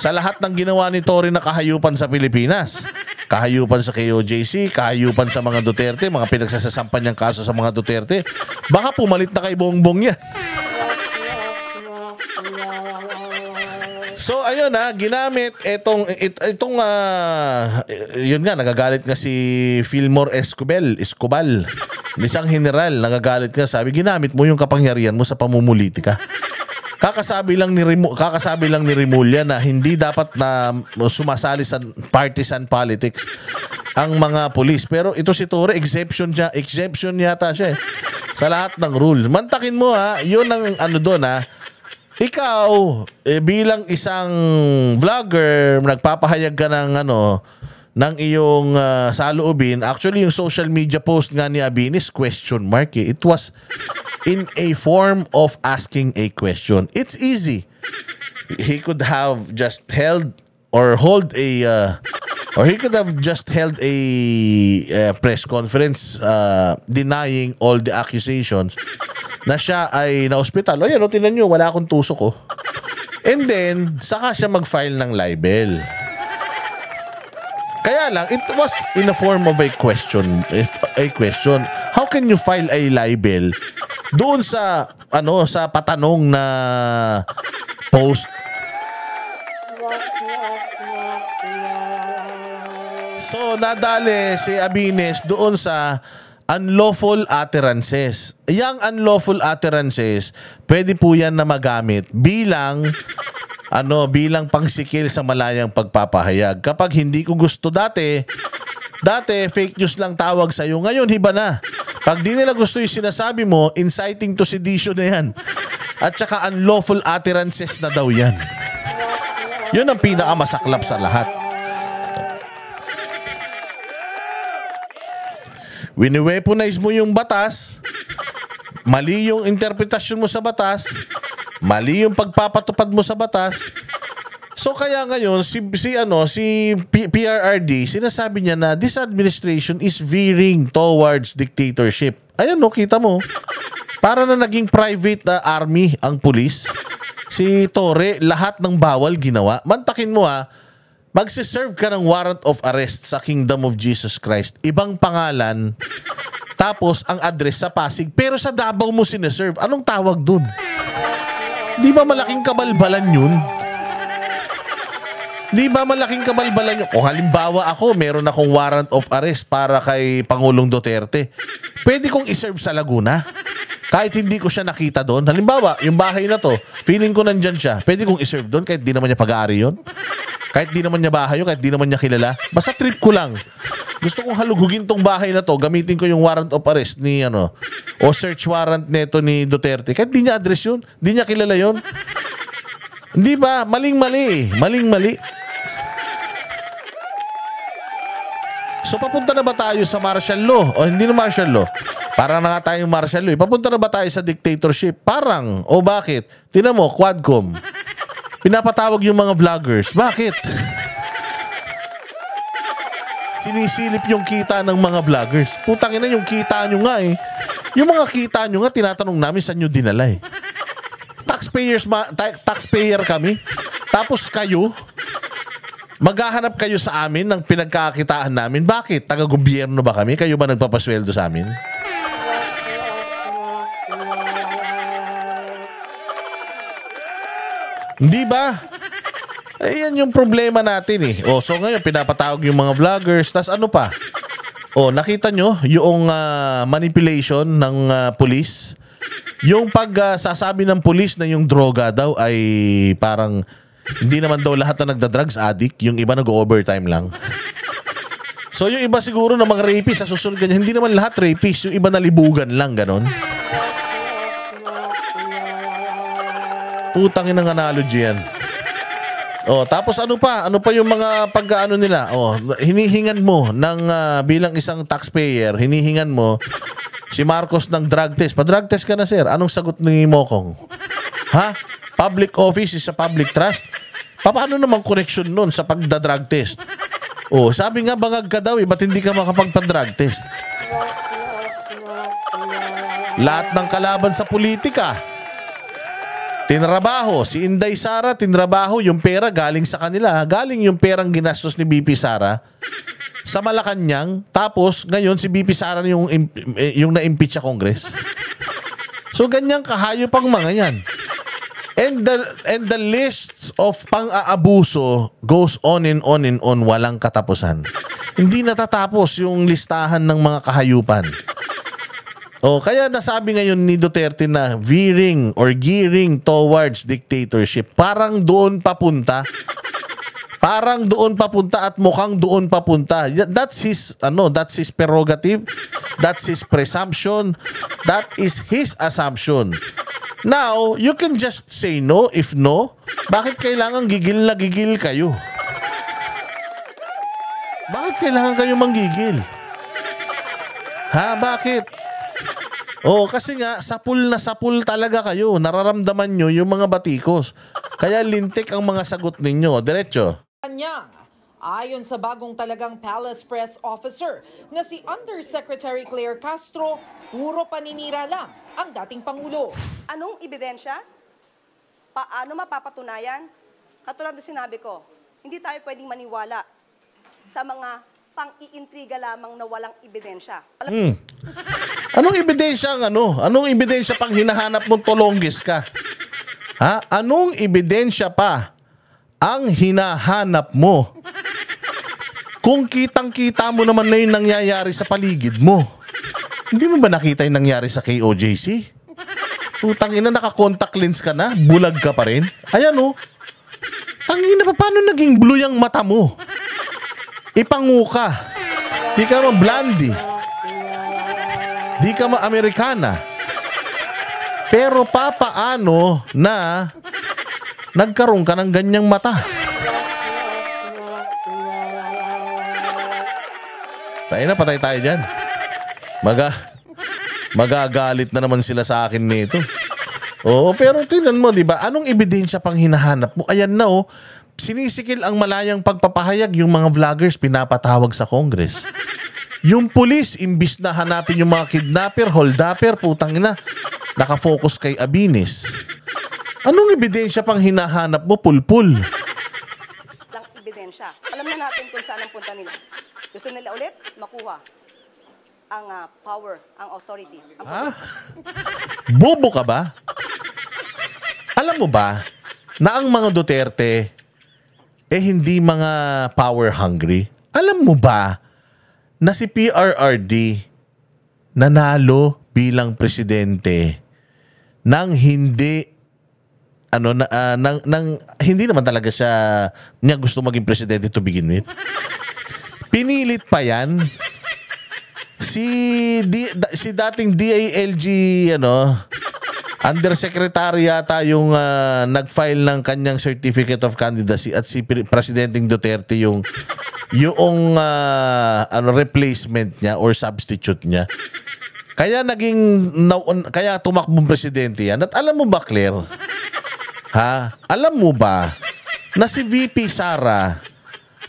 Sa lahat ng ginawa ni Torre na kahayupan sa Pilipinas. Kahayupan sa KOJC, kahayupan sa mga Duterte, mga pinagsasasampan niyang kaso sa mga Duterte. Baka pumalit na kay Bongbong yan. So ayun ginamit itong yun nga, nagagalit nga si Fillmore Escobal. Isang general, nagagalit nga, sabi ginamit mo yung kapangyarihan mo sa pamumulitika. Kakasabi lang ni Rimulya na hindi dapat na sumasali sa partisan politics ang mga pulis. Pero ito si Torre, exemption yata siya sa lahat ng rule. Mantakin mo yun ang doon ikaw bilang isang vlogger, nagpapahayag ka ng iyong saloobin. Actually, yung social media post nga ni Abinis, question mark It was in a form of asking a question. It's easy. He could have just held a press conference denying all the accusations na siya ay na-hospital. O yan, tinan nyo, wala akong tusok ko. And then, saka siya mag-file ng libel. Kaya lang, it was in a form of a question. How can you file a libel doon sa sa patanong na post? So, nadali si Abines doon sa unlawful utterances. Yang unlawful utterances, pwede po yan na magamit bilang pangsikil sa malayang pagpapahayag. Kapag hindi ko gusto dati fake news lang tawag sa'yo. Ngayon, hiba na. Pag di nila gusto yung sinasabi mo, inciting to sedition na yan. At saka unlawful utterances na daw yan. Yun ang pinakamasaklap sa lahat. Wini-weaponize mo yung batas, mali yung interpretasyon mo sa batas, mali yung pagpapatupad mo sa batas. So kaya ngayon si PRRD, sinasabi niya na this administration is veering towards dictatorship. Ayan kita mo. Para na naging private army ang pulis. Si Torre, lahat ng bawal ginawa. Mantakin mo magsiserve ka ng warrant of arrest sa Kingdom of Jesus Christ. Ibang pangalan, tapos ang address sa Pasig, pero sa Davao mo sineserve. Anong tawag dun? Di ba malaking kabalbalan yun? Kung halimbawa ako, meron akong warrant of arrest para kay Pangulong Duterte, pwede kong iserve sa Laguna. Kahit hindi ko siya nakita doon. Halimbawa, yung bahay na to, feeling ko nandyan siya, pwede kong iserve doon kahit di naman niya pag-aari yun. Kahit di naman niya bahay yun, kahit di naman niya kilala. Basta trip ko lang. Gusto kong halugugin tong bahay na to, gamitin ko yung warrant of arrest ni o search warrant neto ni Duterte. Kahit di niya address yun, di niya kilala yun. Hindi ba? Maling-mali. So papunta na ba tayo sa martial law? O hindi na martial law. Parang na nga tayong martial law. Papunta na ba tayo sa dictatorship? Parang. O bakit? Tingnan mo, Quadcom. Pinapatawag yung mga vloggers. Bakit? Sinisilip yung kita ng mga vloggers. Putang ina, yung kita nyo nga Yung mga kita nyo nga, tinatanong namin saan nyo dinala Taxpayer kami. Tapos kayo, maghahanap kayo sa amin ng pinagkakitaan namin. Bakit? Taga-gobyerno ba kami? Kayo ba nagpapasweldo sa amin? Hindi ba? Ayan yung problema natin so ngayon, pinapatawag yung mga vloggers. Tas ano pa? Nakita nyo yung manipulation ng pulis? Yung pagsasabi ng pulis na yung droga daw ay parang hindi naman daw lahat na nagda-drugs addict. Yung iba nag-overtime lang. So yung iba siguro na mga rapist sa susunod ganyan. Hindi naman lahat rapist. Yung iba nalibugan lang, ganon. Putangin ng analogy yan. Tapos ano pa? Ano pa yung mga pag-ano nila? Hinihingan mo ng bilang isang taxpayer, hinihingan mo si Marcos ng drug test. Pa-drug test ka na, sir. Anong sagot ni Mokong? Public office is a public trust? Paano naman connection nun sa pagda-drug test? Sabi nga bangag ka daw ba't hindi ka makapagpa-drug test? Lahat ng kalaban sa politika tinrabaho. Si Inday Sara, tinrabaho. Yung pera galing sa kanila. Galing yung perang ginastos ni BP Sara sa Malacanang. Tapos, ngayon, si BP Sara yung na-impeach sa Congress. So, ganyang kahayop ang mga yan. And the list of pang-aabuso goes on and on and on, walang katapusan. Hindi natatapos yung listahan ng mga kahayupan. Kaya nasabi ngayon ni Duterte na veering or gearing towards dictatorship. Parang doon papunta. Parang doon papunta at mukhang doon papunta. That's his prerogative. That's his presumption. That is his assumption. Now, you can just say no if no. Bakit kailangan gigil na gigil kayo? Bakit kailangan kayo manggigil? Bakit? Kasi nga, sapul na sapul talaga kayo. Nararamdaman nyo yung mga batikos. Kaya lintik ang mga sagot ninyo. Diretso. Kanyang, ayon sa bagong talagang Palace Press Officer na si Undersecretary Claire Castro, puro paninira lang ang dating Pangulo. Anong ebidensya? Paano mapapatunayan? Katulad na sinabi ko, hindi tayo pwedeng maniwala sa mga pang-iintriga lamang na walang ebidensya. Anong ebidensya Anong ebidensya pang hinahanap mong tolonggis ka? Anong ebidensya pa ang hinahanap mo? Kung kitang-kita mo naman na yung nangyayari sa paligid mo. Hindi mo ba nakita yung nangyari sa KOJC? Tangina, naka-contact lens ka na, bulag ka pa rin. Ayan tangina, paano naging blue yung mata mo? Ipangu ka. Di ka ma-blondie. Di ka ma-Amerikana. Pero papaano na nagkaroon ka ng ganyang mata? Patay tayo dyan. Magagalit na naman sila sa akin nito. Pero tingnan mo, di ba? Anong ebidensya pang hinahanap mo? Ayan na sinisikil ang malayang pagpapahayag yung mga vloggers pinapatawag sa Congress. Yung pulis, imbis na hanapin yung mga kidnapper, holdapper, putang ina, nakafocus kay Abinis. Anong ebidensya pang hinahanap mo, pulpul? Lang ebidensya. Alam na natin kung saan ang punta nila. Gusto nila ulit makuha ang power, ang authority. Bobo ka ba? Alam mo ba na ang mga Duterte hindi mga power hungry? Alam mo ba na si PRRD nanalo bilang presidente nang hindi hindi naman talaga niya gusto maging presidente to begin with? Pinilit pa yan. Si dating DILG Undersecretary yata yung nag-file ng kanyang Certificate of Candidacy at si Presidenteng Duterte yung replacement niya or substitute niya. Kaya kaya tumakbong presidente yan. At alam mo ba, Claire? Alam mo ba na si VP Sara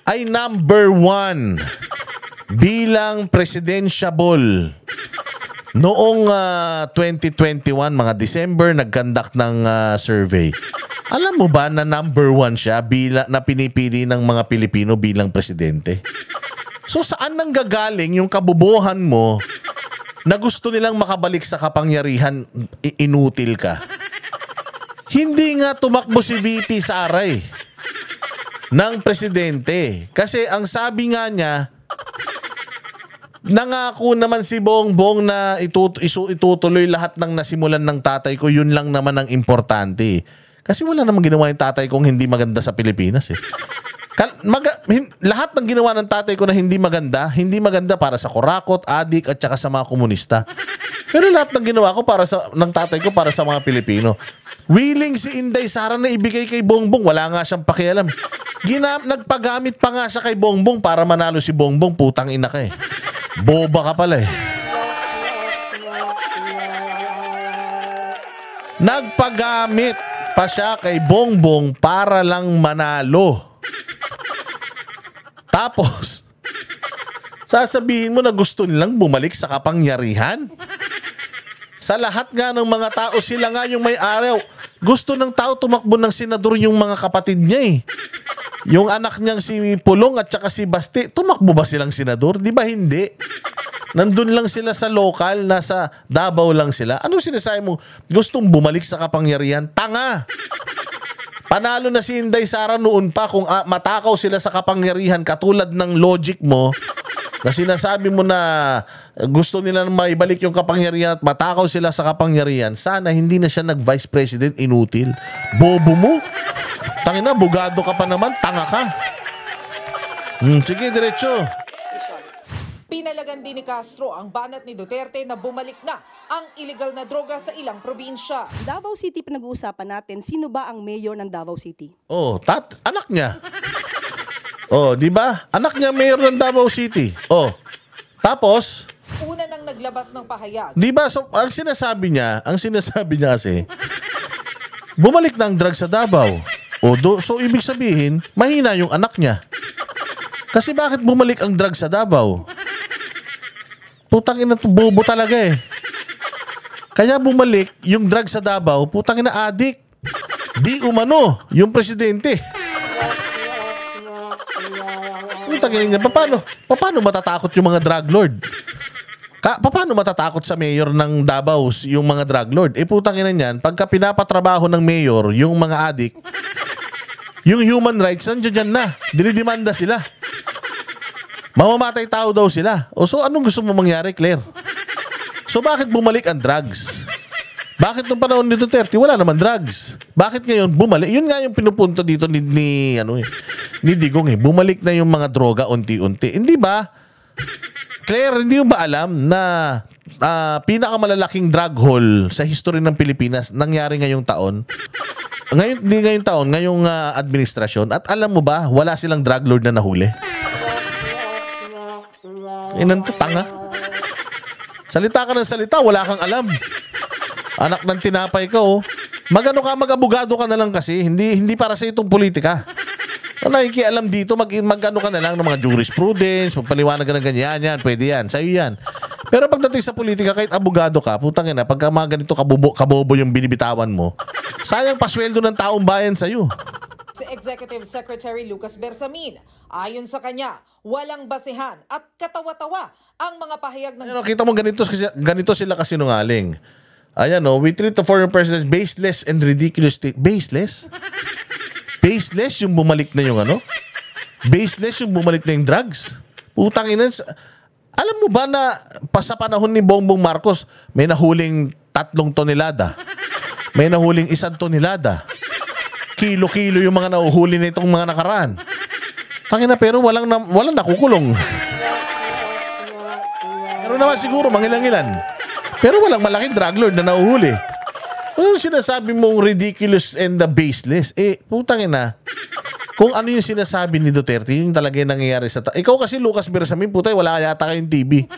ay number 1 bilang presidentiable? Noong 2021, mga December, nag-conduct ng survey. Alam mo ba na number 1 siya na pinipili ng mga Pilipino bilang presidente? So saan nanggagaling yung kabubuhan mo na gusto nilang makabalik sa kapangyarihan, inutil ka? Hindi nga tumakbo si VP Sara ng presidente. Kasi ang sabi nga niya, nangako naman si Bongbong na itutuloy lahat ng nasimulan ng tatay ko. Yun lang naman ang importante. Kasi wala namang ginawa yung tatay kong hindi maganda sa Pilipinas lahat ng ginawa ng tatay ko na hindi maganda para sa kurakot, adik at saka sa mga komunista. Pero lahat ng ginawa ko ng tatay ko para sa mga Pilipino. Willing si Inday Sara na ibigay kay Bongbong, wala nga siyang pakialam. Nagpagamit pa nga siya kay Bongbong para manalo si Bongbong. Putang ina ka boba ka pala Nagpagamit pa siya kay Bongbong para lang manalo. Tapos, sasabihin mo na gusto nilang bumalik sa kapangyarihan? Sa lahat nga ng mga tao, sila nga yung may araw. Gusto ng tao tumakbo ng senador yung mga kapatid niya Yung anak niyang si Pulong at saka si Basti, tumakbo ba silang senador? Di ba hindi? Nandun lang sila sa local, nasa Davao lang sila. Anong sinasabi mo? Gustong bumalik sa kapangyarihan? Tanga! Panalo na si Inday Sara noon pa kung matakaw sila sa kapangyarihan katulad ng logic mo na sinasabi mo na gusto nila na maibalik yung kapangyarihan at matakaw sila sa kapangyarihan. Sana hindi na siya nag-vice president, inutil. Bobo mo! Tangina, bugado ka pa naman, tanga ka. Sige, diretso. Pinalagan din ni Castro ang banat ni Duterte na bumalik na ang illegal na droga sa ilang probinsya. Davao City pinag-uusapan natin, sino ba ang mayor ng Davao City? Oh, anak niya. Oh, di ba? Anak niya mayor ng Davao City. Oh. Tapos, Una nang naglabas ng pahayag. di ba, so, ang sinasabi niya kasi, bumalik na ang drug sa Davao. So ibig sabihin, mahina yung anak niya. Kasi bakit bumalik ang drug sa Davao? Putang ina, bobo talaga eh. Kaya bumalik yung drug sa Davao, putang ina, adik. Di umano, yung presidente. Putang ina niya, paano matatakot yung mga drug lord? Paano matatakot sa mayor ng Davao yung mga drug lord? Putang ina niyan, pagka pinapatrabaho ng mayor yung mga adik, yung human rights, nandiyan dyan na. Dinidemanda sila. Mamamatay tao daw sila. So anong gusto mo mangyari, Claire? So bakit bumalik ang drugs? Bakit nung panahon ni Duterte wala naman drugs? Bakit ngayon bumalik? Yun nga yung pinupunto dito ni Digong eh. Bumalik na yung mga droga unti-unti. Hindi ba? Claire, hindi mo ba alam na pinakamalalaking drug haul sa history ng Pilipinas nangyari ngayong taon? Ngayong administrasyon. At alam mo ba, wala silang drug lord na nahuli? Inanto, tanga. Salita ka ng salita, wala kang alam. Anak ng tinapay ka, oh. Mag-abogado ka na lang kasi, hindi para sa itong politika. Nakikialam dito, mag-ano ka na lang ng mga jurisprudence, magpaliwanag ka ng ganyan, pwede yan, sa'yo yan. Pero pagdating sa politika, kahit abogado ka, putang ina, pagka mga ganito kabobo yung binibitawan mo, sayang pasweldo ng taong bayan sa'yo. Si Executive Secretary Lucas Bersamin, ayon sa kanya, walang basehan at katawa-tawa ang mga pahayag ng... Ano, kita mo ganito sila kasinungaling. Ayan o, we treat the foreign president baseless and ridiculous. Baseless? Baseless yung bumalik na yung ano? Baseless yung bumalik na yung drugs? Putang ina. Alam mo ba na sa panahon ni Bongbong Marcos, may nahuling 3 tonelada. May nahuling 1 tonelada. Kilo-kilo yung mga nahuhuli na itong mga nakaraan. Tangina, pero walang nakukulong. Pero naman siguro, mangilang-ilan. Pero walang malaking drug lord na nahuhuli. Ano sinasabi mong ridiculous and the baseless? Putang ina. Kung ano yung sinasabi ni Duterte, yung talaga yung nangyayari sa... Ikaw kasi, Lucas Bersamin, putay, wala yata kayong TV.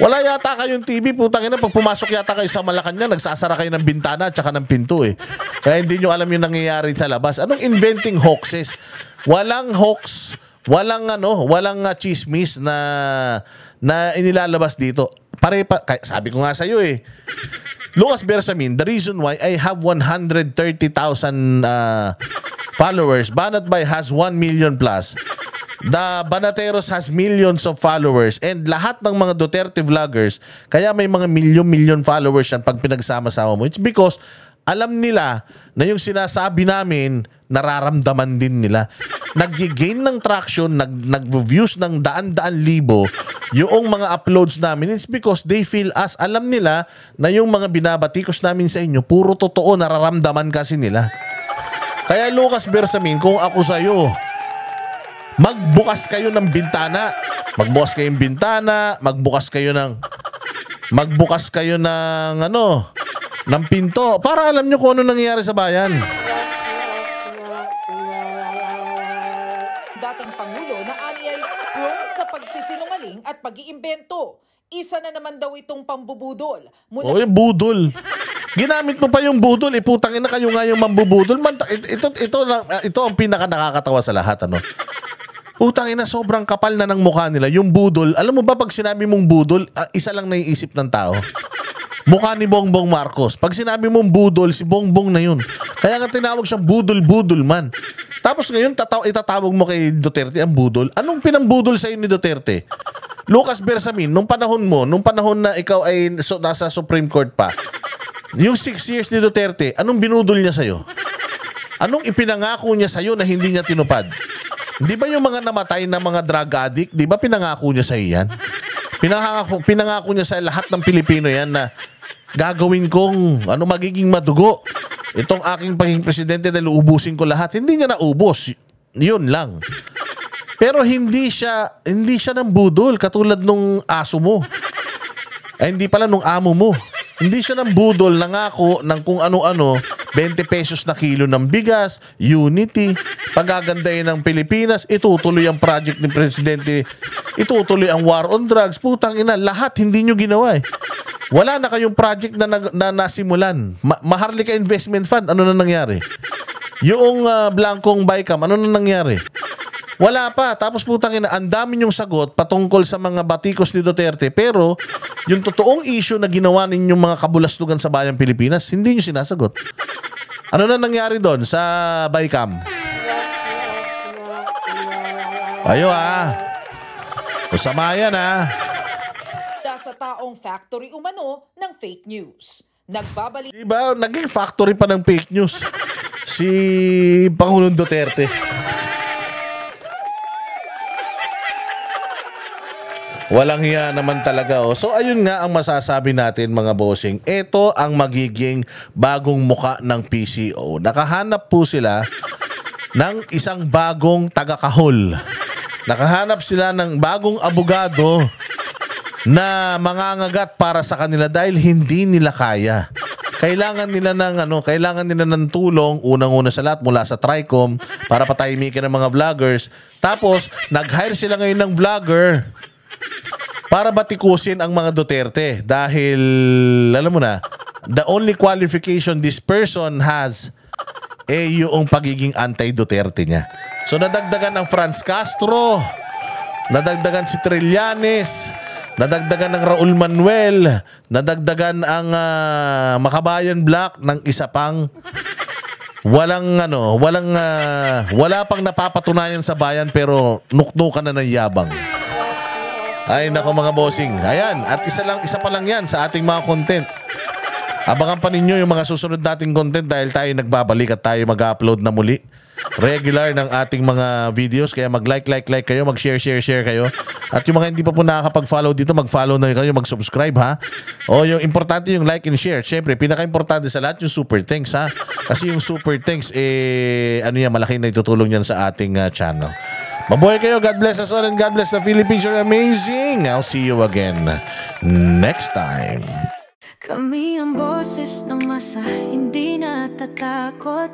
Wala yata kayong TV, putang ina. Pag pumasok yata kayo sa Malacanang, nagsasara kayo ng bintana at saka ng pinto eh. Kaya hindi nyo alam yung nangyayari sa labas. Anong inventing hoaxes? Walang hoax, walang chismis na inilalabas dito. Sabi ko nga sa iyo eh. Lucas Bersamin, the reason why I have 130,000 followers, Banatbay has 1 million plus. The Banateros has millions of followers and lahat ng mga Duterte vloggers, kaya may mga million followers yan pag pinagsama-sama mo. It's because alam nila na yung sinasabi namin, nararamdaman din nila. Nag-gain ng traction, nag-views ng daan-daan libo yung mga uploads namin. It's because they feel us. Alam nila na yung mga binabatikos namin sa inyo, puro totoo, nararamdaman kasi nila. Kaya Lucas Bersamin, kung ako sa'yo, magbukas kayo ng bintana. Magbukas kayong bintana, magbukas kayo ng pinto para alam nyo kung ano nangyayari sa bayan. Dating Pangulo na anyay prone sa pagsisinungaling at pag-iimbento. Isa na naman daw itong pambubudol. Yung budol. Ginamit mo pa yung budol. Putang ina, kayo nga yung mambubudol. Ito ang pinaka nakakatawa sa lahat, ano? Putang ina, sobrang kapal na ng mukha nila. Yung budol, alam mo ba pag sinabi mong budol, isa lang naiisip ng tao. Mukha ni Bongbong Marcos. Pag sinabi mong budol, si Bongbong na yun. Kaya nga tinawag siyang budol-budol man. Tapos ngayon, itatawag mo kay Duterte ang budol. Anong pinambudol sa'yo ni Duterte? Lucas Bersamin, nung panahon na ikaw ay nasa Supreme Court pa, yung 6 years ni Duterte, anong binudol niya sa'yo? Anong ipinangako niya sa'yo na hindi niya tinupad? Di ba yung mga namatay na mga drug addict, di ba pinangako niya sa'yo yan? Pinangako niya sa lahat ng Pilipino yan na gagawin kong magiging madugo. Itong aking pagiging presidente dahil uubusin ko lahat. Hindi niya naubos. Yun lang. Pero hindi siya ng budol katulad nung aso mo. Ay hindi pala nung amo mo. Hindi siya ng budol, nangako ng kung ano-ano, 20 pesos na kilo ng bigas, unity, pagagandahin ng Pilipinas, itutuloy ang project ni Presidente, itutuloy ang war on drugs, putang ina, lahat hindi nyo ginawa eh. Wala na kayong project na nasimulan. Maharlika Investment Fund, ano na nangyari? Yung Blancong Bicam, ano na nangyari? Wala pa. Tapos putang ina, ang dami niyong sagot patungkol sa mga batikos ni Duterte. Pero yung totoong issue na ginawa ninyong mga kabulastugan sa bayang Pilipinas, hindi niyo sinasagot. Ano na nangyari doon sa Bicam? Ayo Masama yan Sa taong factory umano ng fake news. Nagbabalik diba, naging factory pa ng fake news si Pangulong Duterte. Walang hiya naman talaga. So ayun nga ang masasabi natin mga bossing. Ito ang magiging bagong muka ng PCO. Nakahanap po sila ng isang bagong taga-kahol. Nakahanap sila ng bagong abogado na mangangagat para sa kanila dahil hindi nila kaya. Kailangan nila ng tulong unang-una sa lahat mula sa Tricom para patahimikin ng mga vloggers. Tapos nag-hire sila ngayon ng vlogger para batikusin ang mga Duterte dahil alam mo na, the only qualification this person has yung pagiging anti-Duterte niya. So nadagdagan ang Franz Castro, nadagdagan si Trillanes, nadagdagan ng Raul Manuel, nadagdagan ang Makabayan Black ng isa pang wala pang napapatunayan sa bayan pero nuknukan na ng yabang. Ay nako mga bossing. Ayan, at isa pa lang yan sa ating mga content. Abangan pa ninyo yung mga susunod nating content dahil tayo nagbabalik at tayo mag-upload na muli. Regular ng ating mga videos. Kaya mag-like kayo, mag-share kayo. At yung mga hindi pa po nakakapag-follow dito, mag-follow na kayo, mag-subscribe ha. O yung importante yung like and share. Siyempre, pinaka-importante sa lahat yung super thanks ha. Kasi yung super thanks, malaki na itutulong yan sa ating channel. Mabuhay kayo. God bless us all and God bless the Philippines. You're amazing. I'll see you again next time. Kami ang boses ng masa, hindi natatakot.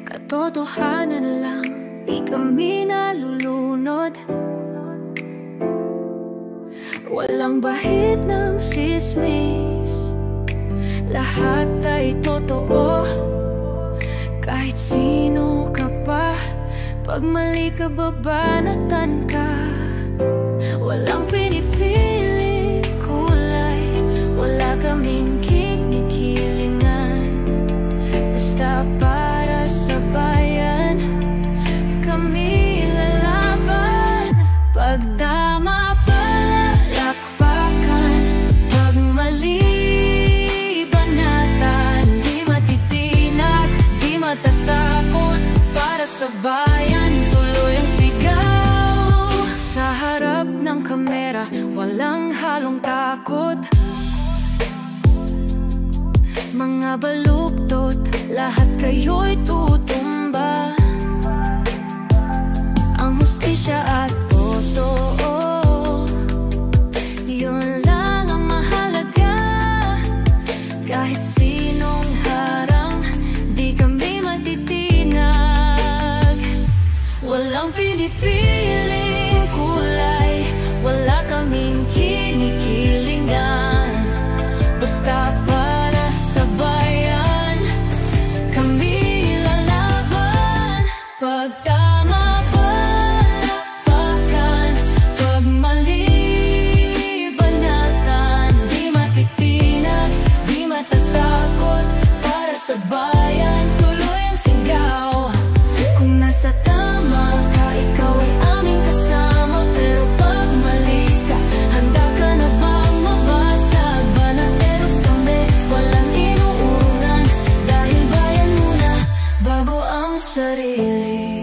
Katotohanan lang, di kami nalulunod. Walang bahid ng sismis, lahat ay totoo. Kahit sino ka pa, pag mali ka babanatan ka. Walang pinipili kulay, wala kaming kinikilingan. Basta para sa bayan, kami lalaban. Pag tama palakpakan, pag mali banatan. Di matitinag, di matatakot, para sa bayan tuloy ang sigaw. Sa harap ng kamera, walang halong takot. Mga baluktot, lahat kayo'y tutumba. Ang hustisya at totoo, yun lang ang mahalaga. Kahit sinong harang, di kami matitinag. Walang pinipiling kulay, wala kaming kinikilingan. Basta para sa bayan, kami lalaban. Pag tama palakpakan, pag mali banatan. Di matitinag, di matatakot, para sa bayan tuloy ang sigaw. Kung nasa tama ka, ikaw ay aming muli.